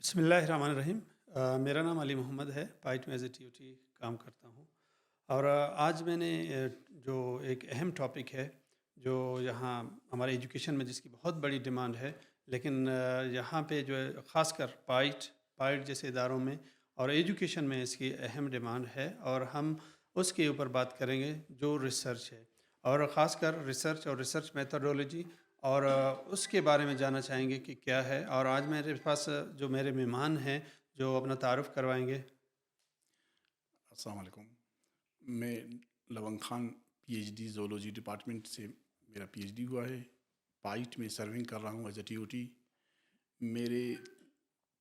बिस्मिल्लाहिर्रहमानिर्रहीम। मेरा नाम अली मोहम्मद है, पाइट में एज़ ए टीओटी काम करता हूँ। और आज मैंने जो एक अहम टॉपिक है, जो यहाँ हमारे एजुकेशन में जिसकी बहुत बड़ी डिमांड है, लेकिन यहाँ पे जो है ख़ासकर पाइट पाइट जैसे इदारों में और एजुकेशन में इसकी अहम डिमांड है, और हम उसके ऊपर बात करेंगे जो रिसर्च है, और ख़ासकर रिसर्च और रिसर्च मेथोडोलॉजी, और उसके बारे में जानना चाहेंगे कि क्या है। और आज मेरे पास जो मेरे मेहमान हैं, जो अपना तारुफ़ करवाएँगे। अस्सलाम वालेकुम। मैं लवंग खान पीएचडी ज़ूलॉजी डिपार्टमेंट से मेरा पीएचडी हुआ है। पाइट में सर्विंग कर रहा हूँ एज ए टीओटी। मेरे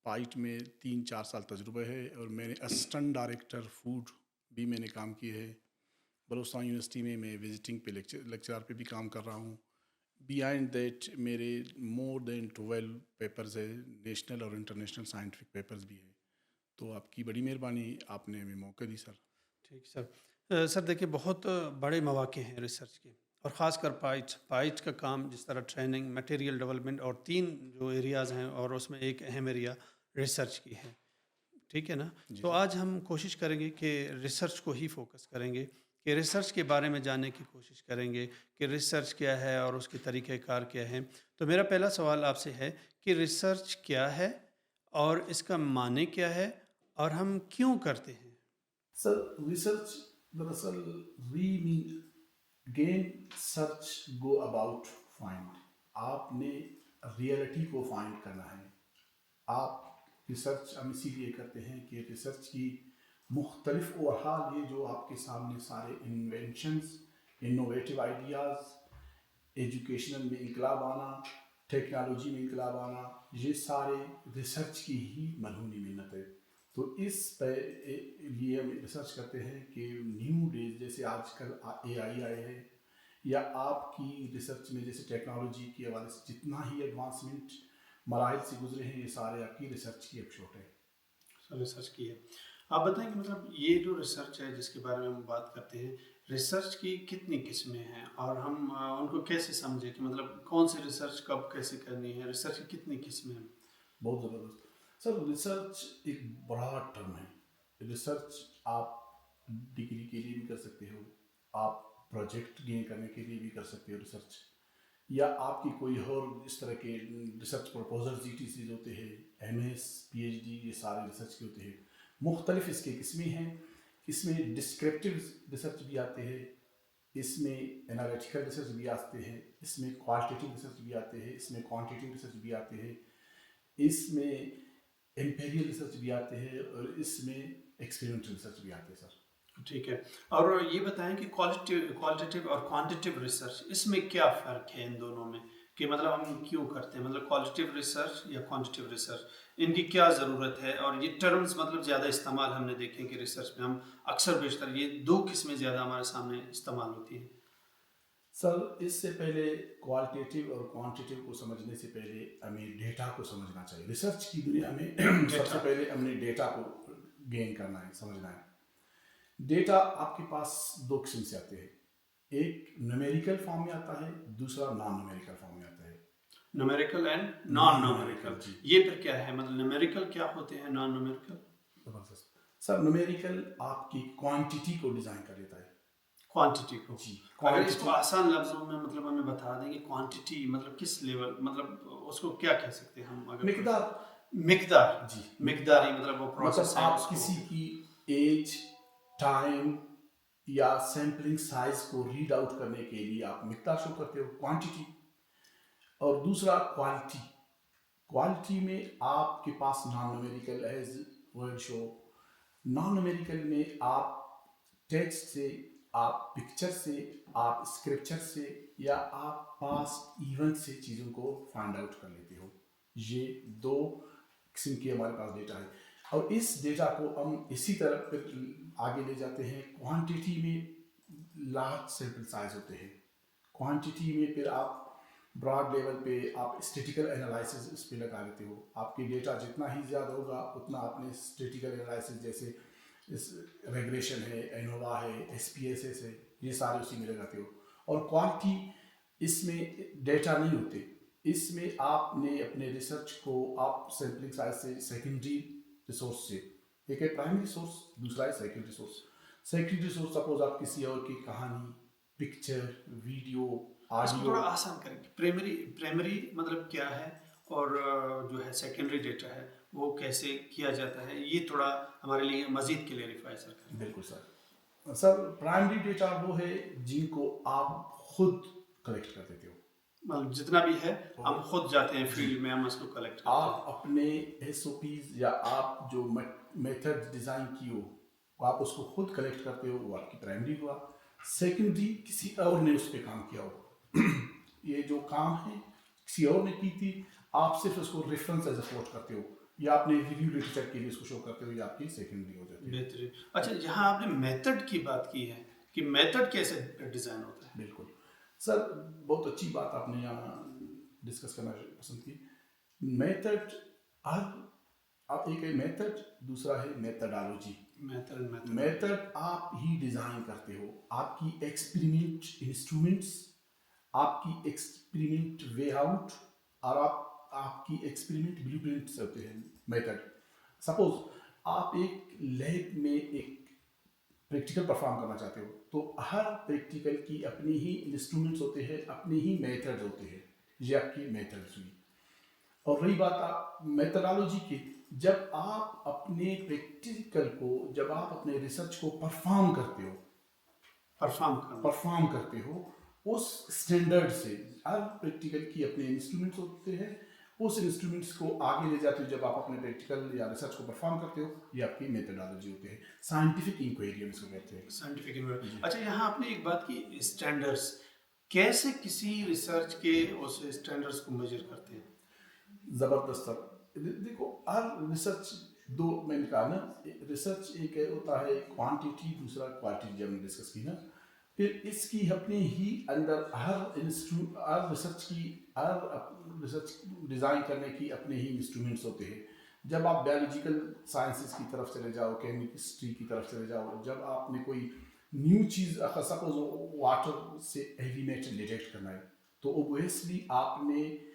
पाइट में 3-4 साल तजुर्बा है और मैंने असिस्टेंट डायरेक्टर फूड भी मैंने काम किए है। बलूचिस्तान यूनिवर्सिटी में मैं विजिटिंग पे लेक्चरर पे भी काम कर रहा हूँ। बिहाइंड दैट मेरे मोर देन 12 पेपर्स है, नेशनल और इंटरनेशनल साइंटिफिक पेपर्स भी है। तो आपकी बड़ी मेहरबानी, आपने हमें मौका दी सर। ठीक सर। सर देखिए, बहुत बड़े मौके हैं रिसर्च के, और ख़ासकर पाइट पाइट का काम जिस तरह ट्रेनिंग, मटेरियल डेवलपमेंट, और 3 जो एरियाज़ हैं, और उसमें एक अहम एरिया रिसर्च की है। ठीक है ना? जी तो सर। आज हम कोशिश करेंगे कि रिसर्च को ही फ़ोकस करेंगे, कि रिसर्च के बारे में जानने की कोशिश करेंगे कि रिसर्च क्या है और उसके तरीक़ेकार क्या हैं। तो मेरा पहला सवाल आपसे है कि रिसर्च क्या है, और इसका माने क्या है, और हम क्यों करते हैं? सर, रिसर्च दरअसल री mean gain search go about find. आपने रियलिटी को फाइंड करना है। आप रिसर्च हम इसीलिए करते हैं कि रिसर्च की मुख्तलिफ हाल ये जो आपके सामने सारे इन्वेंशंस, इनोवेटिव आइडियाज़, एजुकेशनल में इनकलाब आना, टेक्नोलॉजी में इनकलाब आना, ये सारे रिसर्च की ही मनहूनी मिन्नत है। तो इस पे लिए हम रिसर्च करते हैं कि न्यू डेज जैसे आजकल एआई आए हैं, या आपकी रिसर्च में जैसे टेक्नोलॉजी के हवाले से जितना ही एडवांसमेंट मराइल से गुजरे हैं, ये सारे आपकी रिसर्च की अपशोट है। रिसर्च की है। आप बताएं कि मतलब ये जो रिसर्च है जिसके बारे में हम बात करते हैं, रिसर्च की कितनी किस्में हैं, और हम उनको कैसे समझें कि मतलब कौन सी रिसर्च कब कैसे करनी है, रिसर्च की कितनी किस्में हैं? बहुत ज़बरदस्त सर। रिसर्च एक बड़ा टर्म है। रिसर्च आप डिग्री के लिए भी कर सकते हो, आप प्रोजेक्ट गेन करने के लिए भी कर सकते हो रिसर्च, या आपकी कोई और इस तरह के रिसर्च प्रपोजल जीटीसीज होते हैं, एमएस पीएचडी, ये सारे रिसर्च के होते हैं। मुख्तलिफ इसके किस्में हैं। इसमें डिस्क्रिप्टिव रिसर्च भी आते हैं, इसमें एनालिटिकल रिसर्च भी आते हैं, इसमें क्वालिटेटिव रिसर्च भी आते हैं, इसमें क्वांटिटेटिव रिसर्च भी आते हैं, इसमें एम्पेरियल रिसर्च भी आते हैं, और इसमें एक्सपेरिमेंटल रिसर्च भी आते हैं सर। ठीक है। और ये बताएं कि क्वालिटेटिव और क्वांटिटेटिव रिसर्च, इसमें क्या फ़र्क है इन दोनों में, कि मतलब हम क्यों करते हैं, मतलब क्वालिटेटिव रिसर्च या क्वांटिटेटिव रिसर्च, इनकी क्या ज़रूरत है? और ये टर्म्स मतलब ज़्यादा इस्तेमाल हमने देखे कि रिसर्च में हम अक्सर बेशतर ये 2 किस्में ज़्यादा हमारे सामने इस्तेमाल होती हैं। सर, इससे पहले क्वालिटेटिव और क्वांटिटेटिव को समझने से पहले हमें डेटा को समझना चाहिए। रिसर्च की दुनिया में सबसे डेटा। पहले हमने डेटा को गेन करना है, समझना है। डेटा आपके पास दो किस्म से आते हैं। एक न्यूमेरिकल फॉर्म में आता है, दूसरा नॉन न्यूमेरिकल फॉर्म में आता है। Numerical and non non numerical, numerical जी। ये फिर क्या है? मतलब न्यूमेरिकल क्या होते हैं, नॉन न्यूमेरिकल? जबरदस्त सर। न्यूमेरिकल आपकी क्वांटिटी को डिज़ाइन कर लेता है। क्वांटिटी को। जी, अगर इसको क्वांटिटी। आसान लफ्जों में मतलब हमें बता दें कि क्वांटिटी मतलब किस लेवल, मतलब उसको क्या कह सकते हैं हम, अगर मिकदार। मिकदार। जी, मिकदारी मिकदार। मतलब वो मतलब प्रोसेस है आप उसको। किसी की एज, टाइम या सैम्पलिंग साइज को रीड आउट करने के लिए आप मिकदार शो करते हो, क्वांटिटी। और दूसरा क्वालिटी। क्वालिटी में आपके पास non numerical as word show. Non numerical में आप टेक्स्ट से, आप पिक्चर से, आप स्क्रिप्चर से, या आप पास्ट इवेंट से चीज़ों को फाइंड आउट कर लेते हो। ये दो किस्म के हमारे पास डेटा है। और इस डेटा को हम इसी तरह फिर आगे ले जाते हैं। क्वांटिटी में लार्ज सैंपल साइज होते हैं। क्वांटिटी में फिर आप ब्रॉड लेवल पे आप स्टैटिकल एनालिसिस इस पे लगा लेते हो। आपकी डेटा जितना ही ज़्यादा होगा उतना आपने स्टैटिकल एनालिसिस, जैसे इस रेग्रेशन है, एनोवा है, एसपीएसएस है, ये सारे उसी में लगाते हो। और क्वालिटी, इसमें डेटा नहीं होते, इसमें आपने अपने रिसर्च को आप सैम्पलिंग साइज से सेकेंडरी रिसोर्स से, एक है प्राइमरी सोर्स, दूसरा है secondary source. Secondary source suppose आप किसी और की कहानी, पिक्चर, वीडियो, इसको ऑडियो। थोड़ा आसान करेंगे, प्राइमरी प्राइमरी मतलब क्या है, और जो है सेकेंडरी डेटा है वो कैसे किया जाता है, ये थोड़ा हमारे लिए मजीद क्लियरिफाई सर करें। बिल्कुल सर। सर प्राइमरी डेटा वो है जिनको आप खुद कलेक्ट कर देते हो। मतलब जितना भी है हम खुद जाते हैं जी। फील्ड में, हम उसको कलेक्ट करते आप अपने एसओपीज या आप जो मेथड डिज़ाइन की हो वो आप उसको खुद कलेक्ट करते हो, वो आपकी प्राइमरी हुआ। सेकेंडरी किसी और ने उस पर काम किया हो ये जो काम है किसी और ने की थी, आप सिर्फ उसको रेफरेंस एज अ कोट करते हो या आपने रिव्यू लिटरेचर के लिए उसको शो करते हो, या आपकी सेकेंडरी हो जाती हैं। है। बेहतरीन। अच्छा, यहाँ आपने मेथड की बात की है कि मेथड कैसे डिज़ाइन होता है। बिल्कुल सर, बहुत अच्छी बात आपने यहाँ डिस्कस करना पसंद की। मेथड, आप एक है मेथड, दूसरा है मेथडोलॉजी। मेथड मेथड आप ही डिजाइन करते हो, आपकी एक्सपेरिमेंट इंस्ट्रूमेंट्स, आपकी एक्सपेरिमेंट वे आउट, और आपकी एक्सपेरिमेंट ब्लूप्रिंट्स होते हैं मेथड। सपोज आप एक लैब में एक प्रैक्टिकल परफॉर्म करना चाहते हो, तो हर प्रैक्टिकल की अपनी ही इंस्ट्रूमेंट्स होते हैं, अपने ही मेथड्स होते हैं, ये आपकी मेथड्स हुई। और रही बात आप मेथडोलॉजी की, जब आप अपने प्रैक्टिकल को, जब आप अपने रिसर्च को परफॉर्म करते हो उस स्टैंडर्ड से, हर प्रैक्टिकल की अपने इंस्ट्रूमेंट्स होते हैं, उस इंस्ट्रूमेंट्स को आगे ले जाते हो जब आप अपने प्रैक्टिकल या रिसर्च को परफॉर्म करते हो, ये आपकी मेथडोलॉजी होती है। साइंटिफिक इंक्वायरी हम इसको कहते हैं। साइंटिफिक। अच्छा, यहाँ आपने एक बात की स्टैंडर्ड्स, कैसे किसी रिसर्च के उस स्टैंडर्ड्स को मेजर करते हैं। ज़बरदस्त सर। देखो हर रिसर्च, दो मैंने कहा ना, रिसर्च एक है होता है क्वांटिटी, दूसरा क्वालिटी, जब हमने डिस्कस की ना, फिर इसकी अपने ही अंदर हर रिसर्च की, हर रिसर्च डिज़ाइन करने की अपने ही इंस्ट्रूमेंट्स होते हैं। जब आप बायोलॉजिकल साइंसेस की तरफ चले जाओ, केमिस्ट्री की तरफ चले जाओ, जब आपने कोई न्यू चीज़, सपोज वाटर से हेवी मेटल डिटेक्ट करना है, तो ओबियसली आपने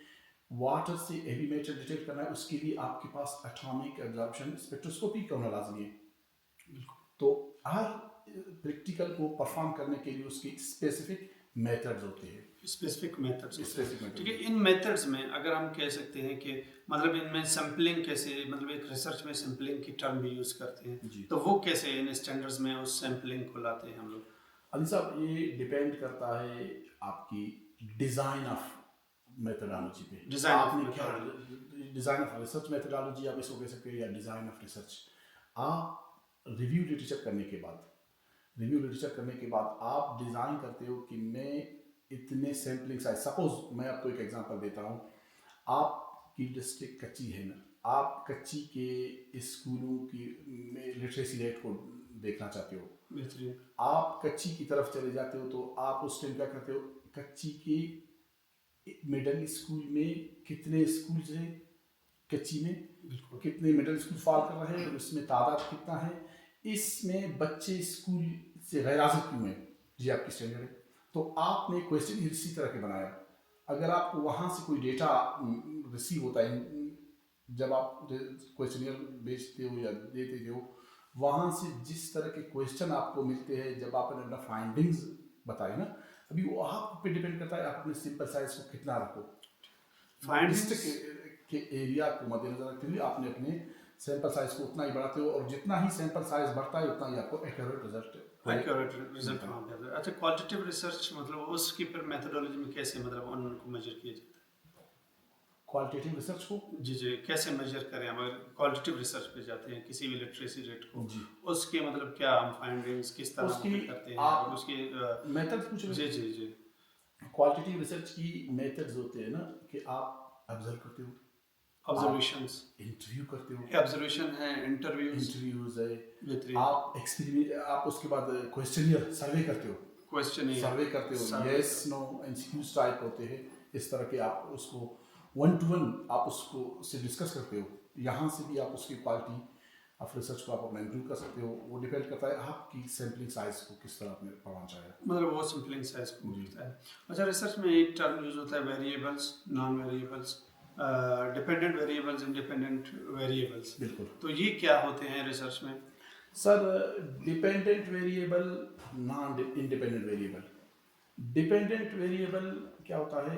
वाटर से हेवी मेटल डिटेक्ट करना है, उसके लिए आपके पास एटॉमिक एब्जॉर्प्शन स्पेक्ट्रोस्कोपी का होना लाजमी है। तो हर प्रैक्टिकल को परफॉर्म करने के लिए उसकी स्पेसिफिक मेथड्स होते हैं। स्पेसिफिक मेथड्स होते हैं, स्पेसिफिक ठीक है। मेथड। इन मेथड्स में अगर हम कह सकते हैं कि मतलब इनमें सैम्पलिंग कैसे, मतलब एक रिसर्च में सैम्पलिंग की टर्म भी यूज़ करते हैं, जी। तो वो कैसे इन स्टैंडर्ड्स में उस सैम्पलिंग को लाते हैं हम लोग। अली साहब, ये डिपेंड करता है आपकी डिज़ाइन ऑफ मेथडोलॉजी पे। डिज़ाइन ऑफ आपने क्या methodology. Design of research methodology आप इसको कह सकते हो, या डिज़ाइन ऑफ रिसर्च। आप रिव्यू लिटरेचर करने के बाद, आप डिज़ाइन करते हो कि मैं इतने सैम्पलिंग साइज, सपोज मैं आपको एक एग्जांपल देता हूँ। आपकी डिस्ट्रिक्ट कच्ची है ना, आप कच्ची के स्कूलों की लिटरेसी रेट को देखना चाहते हो, बेहतरीन। आप कच्ची की तरफ चले जाते हो, तो आप उस टाइम क्या करते हो, कच्ची के मिडिल स्कूल में कितने स्कूल्स हैं, कच्ची में बिल्कुल। कितने मिडिल स्कूल फॉल कर रहे हैं, उसमें तादाद कितना है, इसमें बच्चे स्कूल से गैर हाजिर क्यों हैं, ये आपकी स्टैंडर्ड है। तो आपने क्वेश्चन इसी तरह के बनाया। अगर आपको वहाँ से कोई डेटा रिसीव होता है, जब आप क्वेश्चनियर भेजते हो या देते हो, वहाँ से जिस तरह के क्वेश्चन आपको मिलते हैं, जब आपने अपना फाइंडिंग्स बताए ना, अभी वो आप पे डिपेंड करता है आप अपने सिंपल साइज को कितना रखो। फाइंडिंग्स के एरिया को मद्देनजर रखते हुए आपने अपने सैंपल साइज को उतना ही बढ़ाते हो, और जितना ही सैंपल साइज बढ़ता है उतना ही आपको एक्यूरेट रिजल्ट वहाँ पे आता है। अच्छा, क्वालिटेटिव रिसर्च मतलब उसकी फिर मेथडोलॉजी में कैसे मतलब उनको मेजर किया जाता है। क्वालिटेटिव रिसर्च को जी, कैसे मेजर करें हम अगर क्वालिटेटिव रिसर्च पे जाते हैं किसी भी लिटरेसी रेट को, जी, उसके मतलब क्या हम फाइंडिंग्स किस तरह उसकी करते हैं, आप और उसकी मेथड्स पूछ रहे जी। हैं। क्वालिटेटिव रिसर्च की मेथड्स होते हैं ना, कि आप ऑब्जर्व करते हो, ऑब्जर्वेशंस, इंटरव्यू करते हो, ऑब्जर्वेशन है, इंटरव्यूज है, बेहतरीन, आप एक्सपीरियंस, आप उसके बाद क्वेश्चनियर सर्वे करते हो, question yes no MCQs type होते हैं, इस तरह के आप उसको वन टू वन आप उसको से डिस्कस करते हो। यहाँ से भी आप उसकी क्वालिटी आप रिसर्च को आप अपना इम्प्रूव कर सकते हो। वो डिपेंड करता है आपकी सैम्पलिंग साइज को किस तरह आपने पढ़ना चाहे। मतलब वो सैम्पलिंग साइज को जी होता है। अच्छा, रिसर्च में एक टर्म यूज होता है variables, non variables, dependent variables, independent variables. बिल्कुल तो ये क्या होते हैं रिसर्च में? Sir. Dependent variable, non independent variable. Dependent variable क्या होता है,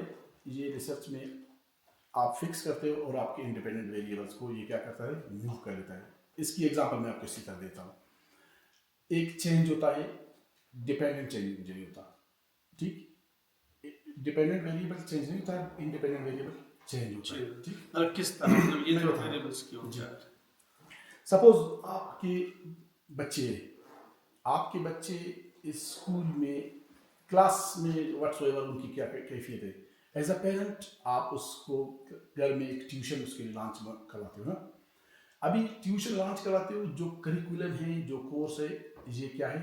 ये रिसर्च में आप फिक्स करते हो और आपके इंडिपेंडेंट वेरिएबल्स को ये क्या करता है, मूव कर लेता है। इसकी एग्जांपल मैं आपको इसी तरह देता हूँ। एक चेंज होता है, डिपेंडेंट चेंज नहीं होता, ठीक। डिपेंडेंट वेरिएबल चेंज नहीं होता है, इंडिपेंडेंट वेरिएबल चेंज होता है, ठीक। मतलब किस तरह, मतलब ये मैं तो बता रहा वेरिएबल्स की हूँ हो जी। गया। सपोज आपके बच्चे आपके बच्चे स्कूल में, क्लास में व्हाट्सएवर उनकी क्या कैफियत है, एज अ पेरेंट आप उसको घर में एक ट्यूशन उसके लिए लॉन्च करवाते हो ना। अभी ट्यूशन लॉन्च करवाते हो, जो करिकुलम है, जो कोर्स है, ये क्या है,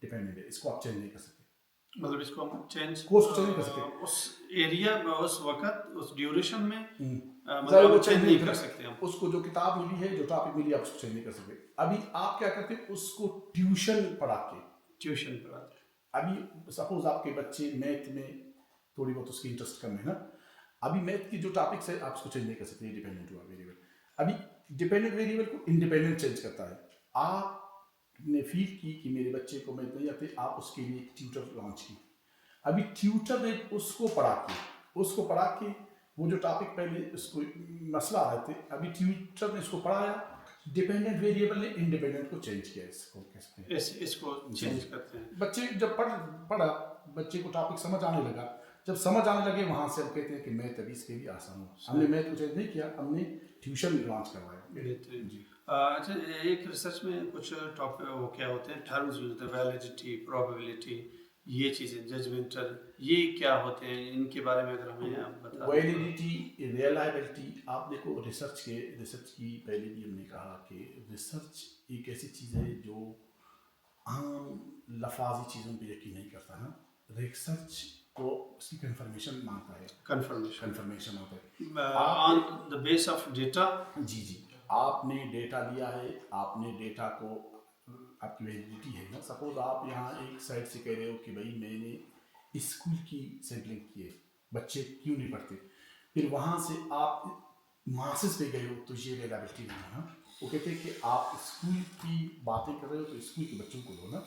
डिपेंडेंट है, इसको आप चेंज नहीं कर सकते। मतलब इसको हम चेंज कोर्स को चेंज नहीं कर सकते। उस एरिया में, उस वक्त, उस ड्यूरेशन में मतलब ज़रा वो हम चेंज चेंज नहीं नहीं कर कर सकते। सकते हम। उसको जो किताब मिली है, जो टॉपिक मिली है, आप उसको चेंज नहीं कर सकते। अभी आप क्या करते हो, उसको ट्यूशन पढ़ा के। ट्यूशन पढ़ाते अभी सपोज आपके बच्चे मैथ में थोड़ी बहुत उसकी इंटरेस्ट कम है ना, अभी मैथ की जो टॉपिक्स है आप उसको चेंज नहीं कर सकते, डिपेंडेंट हुआ वेरिएबल। अभी डिपेंडेंट वेरिएबल को इंडिपेंडेंट चेंज करता है। आपने फील की कि मेरे बच्चे को मैथ नहीं आते, आप उसके लिए एक ट्यूटर लॉन्च की। अभी ट्यूटर ने उसको पढ़ा के वो जो टॉपिक पहले उसको मसला आ रहे थे, अभी ट्यूटर ने इसको पढ़ाया, डिपेंडेंट वेरिएबल ने इंडिपेंडेंट को चेंज किया। इसको कैसे हैं, इसको जी चेंज करते हैं। बच्चे जब पढ़ा, बच्चे को टॉपिक समझ आने लगा। जब समझ आने लगे, वहां से हम कहते हैं कि मैथ अभी इसके लिए आसान हुआ। हमने मैथ को चेंज नहीं किया, हमने ट्यूशन लॉन्च करवाया। बेहतरीन। जी अच्छा, एक रिसर्च में कुछ टॉपिक वो क्या होते हैं, टर्म्स यूज होते हैं, वैलिडिटी, प्रोबेबिलिटी, ये चीज़ें, जजमेंटल, ये क्या होते हैं, इनके बारे में अगर हमें आप बता दें थोड़ा। Validity, reliability. आप देखो रिसर्च की पहले भी हमने कहा कि रिसर्च एक ऐसी चीज़ है जो आम लफाजी चीज़ों पे यकीन नहीं करता है। रिसर्च को उसकी कंफर्मेशन मांगता है, कंफर्मेशन कंफर्मेशन होता है। आप on the base of data. जी जी, आपने डेटा लिया है, आपने डेटा को, आपकी वैलिडिटी है ना। सपोज आप यहाँ एक साइड से कह रहे हो कि भाई मैंने स्कूल की सैम्पलिंग की है, बच्चे क्यों नहीं पढ़ते, फिर वहाँ से आप मासेस पे गए हो, तो ये रिलायबिलिटी नहीं है ना। वो कहते हैं कि आप स्कूल की बातें कर रहे हो तो स्कूल के बच्चों को लो ना,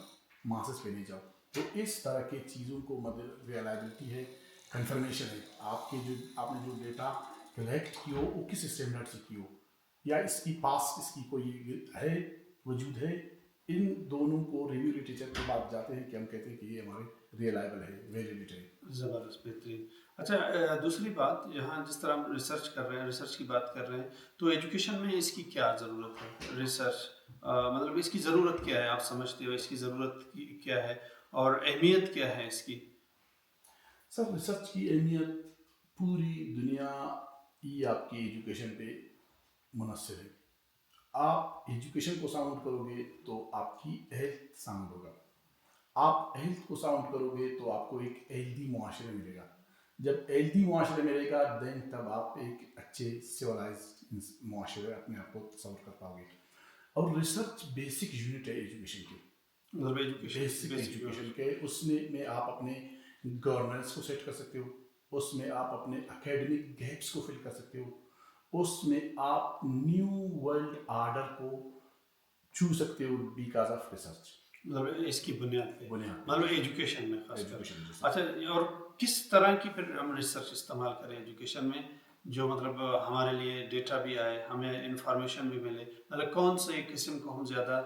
मासेस पे नहीं जाओ। तो इस तरह के चीज़ों को मतलब रिलायबिलिटी है, कंफर्मेशन है। आपने जो डेटा कलेक्ट की हो वो किस स्टैंडर्ड से की हो, या इसकी पास इसकी कोई है, वजूद है। इन दोनों को रिव्यू लिटरेचर के बाद जाते हैं कि हम कहते हैं कि ये हमारे रिलायबल है, वैलिड है। ज़बरदस्त, बेहतरीन। अच्छा, दूसरी बात, यहाँ जिस तरह हम रिसर्च कर रहे हैं, रिसर्च की बात कर रहे हैं, तो एजुकेशन में इसकी क्या ज़रूरत है? रिसर्च मतलब इसकी ज़रूरत क्या है, आप समझते हो इसकी ज़रूरत क्या है और अहमियत क्या है इसकी? सर रिसर्च की अहमियत पूरी दुनिया ही आपकी एजुकेशन पे मुनसर है। आप एजुकेशन को साउंड करोगे तो आपकी हेल्थ साउंड होगा। आप हेल्थ को साउंड करोगे तो आपको एक हेल्दी मुआशरे मिलेगा। जब हेल्दी मुआशरे मिलेगा, देन तब आप एक अच्छे सिविलाइज मुआशरे अपने आप को तस्वर कर पाओगे। और रिसर्च बेसिक यूनिट है एजुकेशन की, मतलब एजुकेशन की बेसिक बेसिक एजुकेशन के। उसमें में आप अपने गवर्नेंस को सेट कर सकते हो, उसमें आप अपने एकेडमिक गैप्स को फिल कर सकते हो, उसमें आप न्यू वर्ल्ड आर्डर को छू सकते हो बिकॉज ऑफ रिसर्च। मतलब इसकी बुनियाद पे, बुनियाद पे मतलब एजुकेशन में खासकर। Education research. अच्छा, और किस तरह की फिर हम रिसर्च इस्तेमाल करें एजुकेशन में, जो मतलब हमारे लिए डेटा भी आए, हमें इंफॉर्मेशन भी मिले, मतलब कौन से किस्म को हम ज़्यादा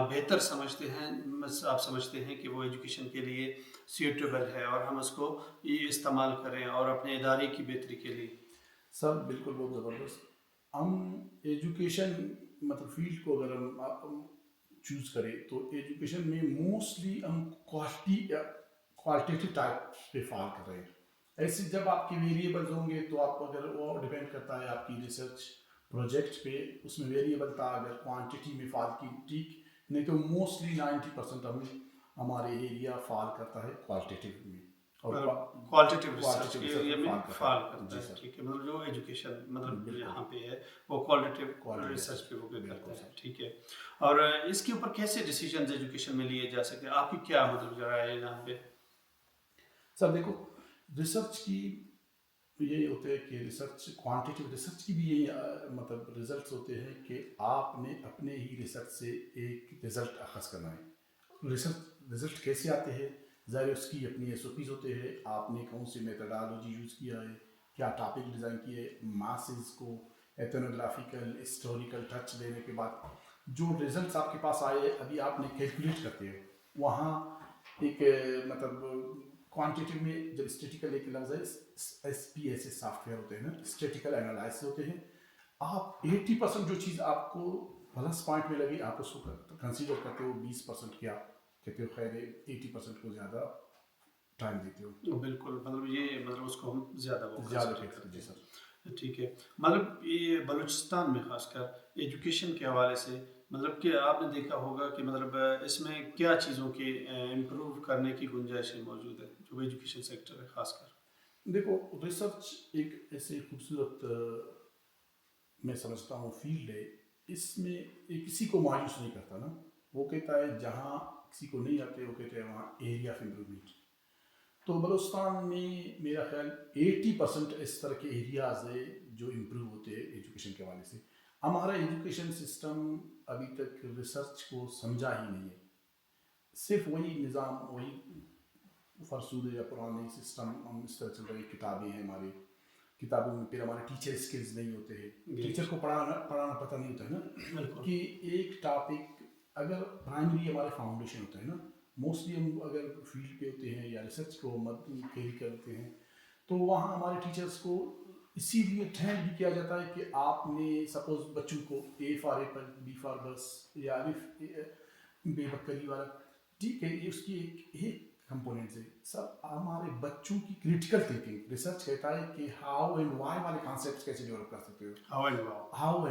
बेहतर समझते हैं, आप समझते हैं कि वो एजुकेशन के लिए सूटेबल है और हम उसको ये इस्तेमाल करें और अपने इदारे की बेहतरी के लिए? सब बिल्कुल बहुत ज़बरदस्त। हम एजुकेशन मतलब फील्ड को अगर हम चूज करें तो एजुकेशन में मोस्टली हम क्वालिटेटिव टाइप पे फॉल कर रहे हैं। ऐसे जब आपके वेरिएबल्स होंगे तो आप, अगर वो डिपेंड करता है आपकी रिसर्च प्रोजेक्ट पे, उसमें वेरिएबल था, अगर क्वांटिटी में फॉल की ठीक, नहीं तो मोस्टली 90% हमें हमारे एरिया फॉल करता है क्वालिटेटिव में। और क्वालिटेटिव रिसर्च क्वालिटेटिव ये रिसर्च में फॉल करता फॉल है। करता जी है, सर, ठीक है, मतलब जो एजुकेशन मतलब बिल्कुल यहाँ पे है वो क्वालिटेटिव क्वालिटी रिसर्च पे वो पे रिसर्च, करता बिल्कुल है, सर। ठीक है। और इसके ऊपर कैसे डिसीजंस एजुकेशन में लिए जा सकते हैं, आपकी क्या मतलब राय है यहाँ पे? सर देखो, रिसर्च की यही होते हैं कि रिसर्च, क्वांटिटेटिव रिसर्च की भी यही मतलब रिजल्ट्स होते हैं कि आपने अपने ही रिसर्च से एक रिजल्ट अखज़ करना है। रिजल्ट कैसे आते हैं, ज़ाहिर उसकी अपनी एसओपीज होते हैं, आपने कौन सी मेथडोलॉजी यूज़ किया है, क्या टॉपिक डिज़ाइन किए, मासेस को एथनोग्राफिकल हिस्टोरिकल टच देने के बाद जो रिजल्ट्स आपके पास आए अभी आपने कैलकुलेट करते हो वहाँ एक मतलब क्वांटिटेटिव में जब स्टेटिकल एक लफ्ज़ है, SPSS सॉफ्टवेयर होते हैं ना, स्टेटिकल एनालिसिस होते हैं। आप 80% जो चीज़ आपको प्लस पॉइंट में लगी आप उसको कंसीडर करते हो, 20% क्या कहते हो, खैर 80% को ज़्यादा टाइम देते हो, बिल्कुल, मतलब ये मतलब उसको हम ज़्यादा वो ज़्यादा कंसिडर कहते हो। करते जी हैं, सर। ठीक है। मतलब ये बलूचिस्तान में खासकर एजुकेशन के हवाले से मतलब कि आपने देखा होगा कि मतलब इसमें क्या चीज़ों के इम्प्रूव करने की गुंजाइशें मौजूद है, जो एजुकेशन सेक्टर है खासकर? देखो, रिसर्च एक ऐसे खूबसूरत मैं समझता हूँ फील्ड है, इसमें ये किसी को मायूस नहीं करता ना। वो कहता है जहाँ किसी को नहीं आते वो कहते हैं वहाँ एरिया ऑफ इम्प्रूवमेंट। तो बलूचिस्तान में मेरा ख्याल 80% इस तरह के एरियाज है जो इम्प्रूव होते हैं एजुकेशन के हवाले से। हमारा एजुकेशन सिस्टम अभी तक रिसर्च को समझा ही नहीं है, सिर्फ वही निज़ाम, वही फरसूद या पुराने सिस्टम हम इस तरह चल रहे, किताबें हैं हमारी, किताबों में फिर हमारे टीचर स्किल्स नहीं होते हैं, टीचर को पढ़ाना पढ़ाना पता नहीं होता है ना बिल्कुल। कि एक टॉपिक अगर प्राइमरी हमारे फाउंडेशन होता है ना, मोस्टली हम अगर फील्ड पे होते हैं या रिसर्च को मत कैरी करते हैं तो वहाँ हमारे टीचर्स को इसीलिए ट्रेंड भी किया जाता है कि आपने सपोज बच्चों को A for Apple, B for बस या बेबकरी वाला, ठीक है, ये उसकी एक कंपोनेंट्स है। सब हमारे बच्चों की क्रिटिकल थिंकिंग, रिसर्च कहता है कि हाउ एंड व्हाई वाले कॉन्सेप्ट्स कैसे डेवलप कर सकते हो, how and wow. How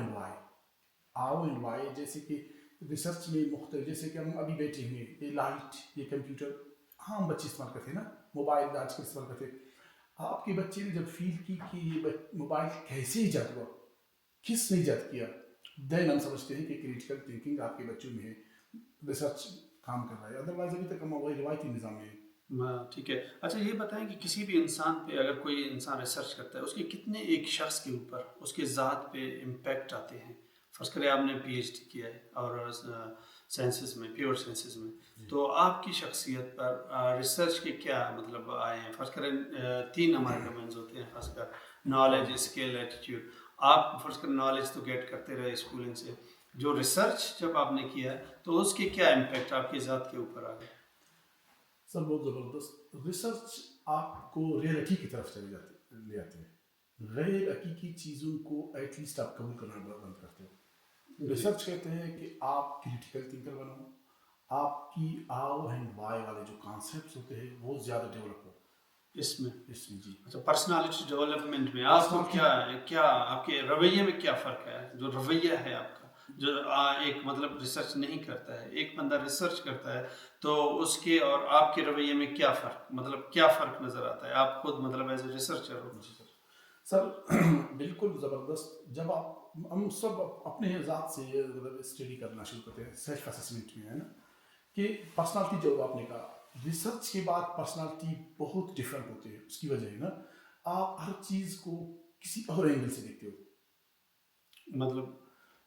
and why जैसे कि रिसर्च में मुख्तलिफ, जैसे कि हम अभी बैठे हुए ये लाइट, ये कंप्यूटर, हाँ हम बच्चे इस्तेमाल करते हैं ना, मोबाइल आज के इस्तेमाल करते हैं। आपके बच्चे ने जब फील की कि ये मोबाइल कैसे ईजाद हुआ, किसने ईजाद किया, देन हम समझते हैं कि क्रिटिकल थिंकिंग आपके बच्चों में है, रिसर्च काम कर रहा है। अदरवाइज अभी तक हम वही रिवायती निज़ाम में है। हाँ, ठीक है। अच्छा ये बताएं कि किसी भी इंसान पे अगर कोई इंसान रिसर्च करता है उसके कितने एक शख्स के ऊपर उसके ज़ात पे इम्पैक्ट आते हैं। फर्स्ट करें आपने PhD किया है और साइंसेस में, प्योर साइंसेस में, तो आपकी शख्सियत पर रिसर्च के क्या मतलब आए हैं? फर्स्ट करें 3 हमारे डोमेन्स होते हैं खासकर, नॉलेज, स्किल, एटीट्यूड। आप फर्स्ट करें नॉलेज तो गेट करते रहे स्कूलिंग से, जो रिसर्च जब आपने किया तो उसके क्या इम्पैक्ट आपकी ज़ात के ऊपर आ गए? सर बहुत ज़बरदस्त रिसर्च आपको रियलिटी की तरफ चले जाते ले आते हैं। गैर हकीकी चीज़ों को एटलीस्ट आप कबूल करना बंद करते हो। रिसर्च कहते हैं कि आप क्रिटिकल थिंकर बनो, आपकी हाउ एंड व्हाई वाले जो कॉन्सेप्ट्स होते हैं वो ज़्यादा डेवलप हो इसमें इसमें। जी, अच्छा, पर्सनालिटी डेवलपमेंट में आपको पर्सनालिटी क्या क्या आपके रवैये में क्या फ़र्क है? जो रवैया है आपका, जो एक मतलब रिसर्च नहीं करता है, एक बंदा रिसर्च करता है, तो उसके और आपके रवैये में क्या फ़र्क, मतलब क्या फ़र्क नज़र आता है? आप खुद मतलब एज ए रिसर्चर हो। जी सर बिल्कुल ज़बरदस्त। जब आप हम सब अपने ज़ात से मतलब स्टडी करना शुरू करते हैं, सेल्फ असेसमेंट में है ना, कि पर्सनालिटी जो आपने कहा, रिसर्च के बाद पर्सनालिटी बहुत डिफरेंट होती है। उसकी वजह है ना, आप हर चीज़ को किसी और एंगल से देखते हो।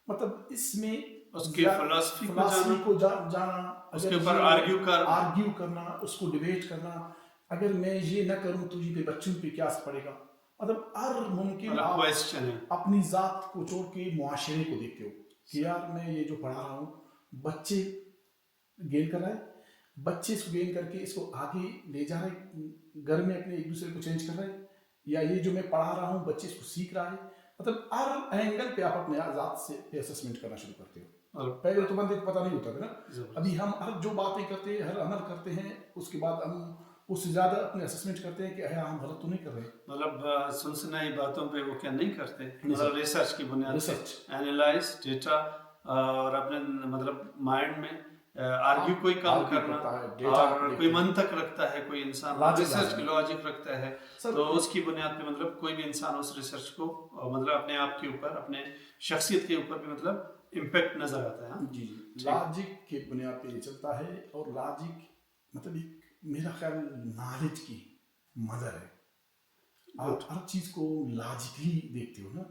मतलब इसमें उसके फिलॉसफी को फिलासफी जाना, को जाना, उसके अगर ऊपर ये आर्ग्यू करना, उसको डिबेट करना, अगर मैं ये ना करूँ तो ये बच्चों पे क्या असर पड़ेगा। मतलब हर मुमकिन मतलब आप क्वेश्चन है। अपनी ज़ात को छोड़ के मुआशरे को देखते हो कि यार मैं ये जो पढ़ा रहा हूँ बच्चे गेन कर रहा है, बच्चे इसको गेन करके इसको आगे ले जा रहे हैं, घर में अपने एक दूसरे को चेंज कर रहे हैं, या ये जो मैं पढ़ा रहा हूँ बच्चे इसको सीख रहा है। मतलब हर एंगल पे आप अपने ज़ात से असेसमेंट करना शुरू करते हो। और पहले तो बंदे को पता नहीं होता था ना, ज़बरदस्त। अभी हम हर जो बातें करते हैं, हर अमल करते हैं, उसके बाद हम उससे ज़्यादा अपने असेसमेंट करते हैं कि हाँ हम गलत तो नहीं कर रहे। मतलब सुनसनाई बातों पे वो क्या नहीं करते, नहीं मतलब सर, रिसर्च की बुनियाद पे रिसर्च एनालाइज डेटा और अपने मतलब माइंड में आर्ग्यू कोई काम argue करना, करता है, data और देखते कोई हैं। मंतक रखता है, कोई इंसान Logic रिसर्च लाजमी की है। लॉजिक रखता है, सर, तो उसकी बुनियाद पे मतलब कोई भी इंसान उस रिसर्च को मतलब अपने आप के ऊपर, अपने शख्सियत के ऊपर भी मतलब इम्पैक्ट नजर आता है। हाँ? जी जी, ठीक। लॉजिक के बुनियाद पे ये चलता है, और लॉजिक मतलब एक मेरा ख्याल नॉलेज की मदर है। आप हर चीज़ को लॉजिकली देखते हो ना,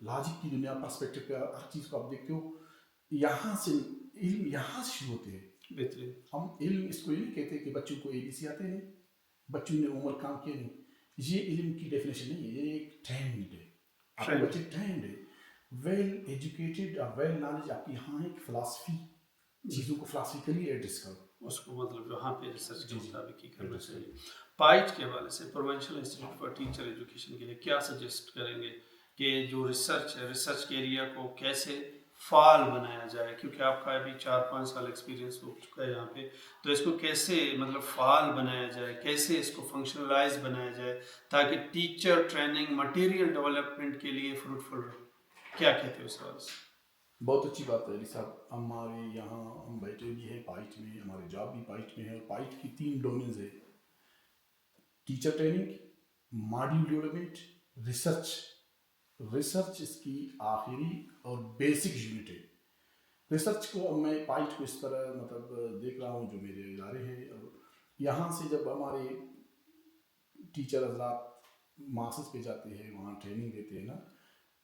लॉजिक की दुनिया पर्सपेक्टिव पे हर चीज़ को आप देखते हो। यहाँ से इल्म यहाँ से शुरू होते हैं। बेहतरीन। हम इल्म इसको ये नहीं कहते कि बच्चों को ABC आते नहीं, बच्चों ने होमवर्क काम किया नहीं, ये इल्म की डेफिनेशन नहीं है, ये एक ट्रेंड है। आपके Trend। बच्चे ट्रेंड है, वेल एजुकेटेड और वेल नॉलेज आपकी यहाँ एक फिलासफी, चीज़ों को फिलासफिकली एड्रेस करो। उसको मतलब वहाँ पे रिसर्च के जी जी, मुताबिक ही करना एड्रेस चाहिए। पाइट के हवाले से provincial institute for teacher education के लिए क्या सजेस्ट करेंगे कि जो रिसर्च है, रिसर्च के एरिया को कैसे फाल बनाया जाए, क्योंकि आपका अभी 4-5 साल एक्सपीरियंस हो चुका है यहाँ पे, तो इसको कैसे मतलब फाल बनाया जाए, कैसे इसको फंक्शनलाइज बनाया जाए ताकि टीचर ट्रेनिंग मटेरियल डेवलपमेंट के लिए फ्रूटफुल रहे। क्या कहते हो इस हवाले से? बहुत अच्छी बात है अली साहब। हमारे यहाँ हम बैठे भी हैं पाइट में, हमारे जॉब भी पाइट में है, और पाइट की 3 डोमेन्स है: teacher training, module development, research. Research इसकी आखिरी और बेसिक यूनिट है। रिसर्च को अब मैं पाइट को इस तरह मतलब देख रहा हूँ, जो मेरे इदारे हैं, और यहाँ से जब हमारे टीचर हजरात मास्टर्स पे जाते हैं, वहाँ ट्रेनिंग देते हैं ना,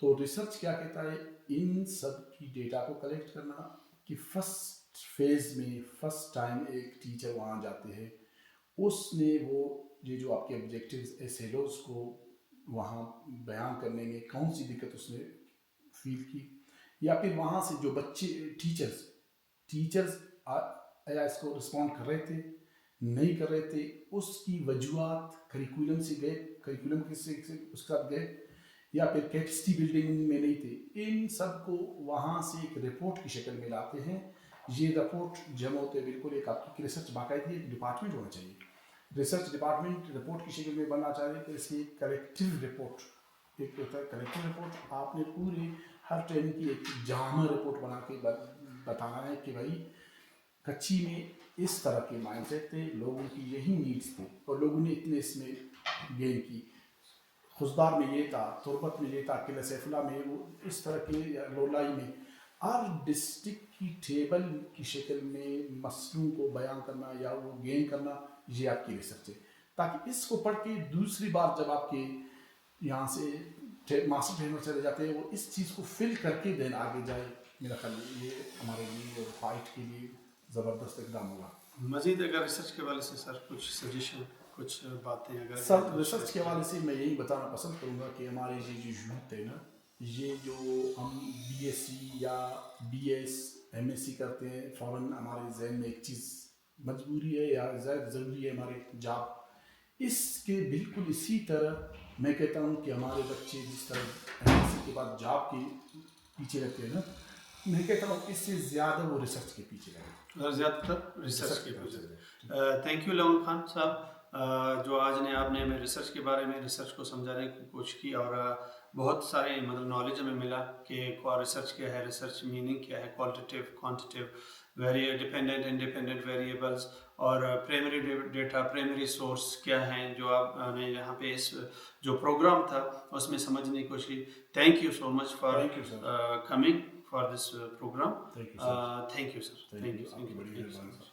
तो रिसर्च क्या कहता है, इन सब की डेटा को कलेक्ट करना, कि फर्स्ट फेज में फर्स्ट टाइम एक टीचर वहाँ जाते हैं, उसने वो ये जो आपके ऑब्जेक्टिव्स एसएलओज को वहाँ बयान करने में कौन सी दिक्कत उसने फील की, या फिर वहाँ से जो बच्चे टीचर्स या इसको रिस्पॉन्ड कर रहे थे, नहीं कर रहे थे, उसकी वजूहत करिकुलम से गए, करिकुलम से उसके साथ गए, या फिर कैपेसिटी बिल्डिंग में नहीं थे। इन सब को वहाँ से एक रिपोर्ट की शक्ल में लाते हैं। ये रिपोर्ट जमा होते बिल्कुल एक आपकी रिसर्च बाकायदगी एक डिपार्टमेंट होना चाहिए, रिसर्च डिपार्टमेंट रिपोर्ट की शक्ल में बनना चाहिए। तो इसकी कलेक्टिव रिपोर्ट, एक होता है कलेक्टिव रिपोर्ट, आपने पूरी हर ट्रेनिंग की एक जामा रिपोर्ट बना के बताना है कि भाई कच्ची में इस तरह के माइंडसेट थे, लोगों की यही नीड्स थी, और लोगों ने इतने इसमें गेन की। खुशदार में ये था, तुरबत में ये था, किला सैफुल्ला में वो इस तरह के, लोलाई में, हर डिस्ट्रिक्ट की टेबल की शक्ल में मसलों को बयान करना या वो गेन करना, ये आपकी रिसर्च है। ताकि इसको पढ़ के दूसरी बार जब आपके यहाँ से मास्टर ट्रेनर चले जाते हैं, वो इस चीज़ को फिल करके देन आगे जाए। मेरा ख्याल ये हमारे लिए और फाइट के लिए ज़बरदस्त इकदाम होगा। मजीद अगर रिसर्च के हवाले से सर कुछ सजेशन, कुछ बातें अगर सर रिसर्च के हवाले से मैं यही बताना पसंद करूँगा कि हमारे ये जो यूथ है ना, ये जो हम BSc या BS MSc करते हैं, फ़ौरन हमारे जहन में एक चीज़ मजबूरी है या ज़रूरी है हमारे जॉब, इसके बिल्कुल इसी तरह मैं कहता हूँ कि हमारे बच्चे जिस तरह MSc के बाद जॉब के पीछे रहते हैं ना, मैं कहता हूँ इससे ज़्यादा वो रिसर्च के पीछे लगे, और ज़्यादातर रिसर्च के पीछे पीछे। लगे। थैंक यू लवन खान साहब, जो आज ने आपने हमें रिसर्च के बारे में, रिसर्च को समझाने की कोशिश की, और बहुत सारे मतलब नॉलेज हमें मिला कि रिसर्च क्या है, रिसर्च मीनिंग क्या है, qualitative quantitative, dependent independent variables, और प्राइमरी डेटा, प्राइमरी सोर्स क्या हैं, जो आपने यहाँ पे इस जो प्रोग्राम था उसमें समझने की कोशिश की। Thank you so much for coming for this programme. Thank you sir. Thank you sir, thank you, आपकी बड़ी मेहरबानी।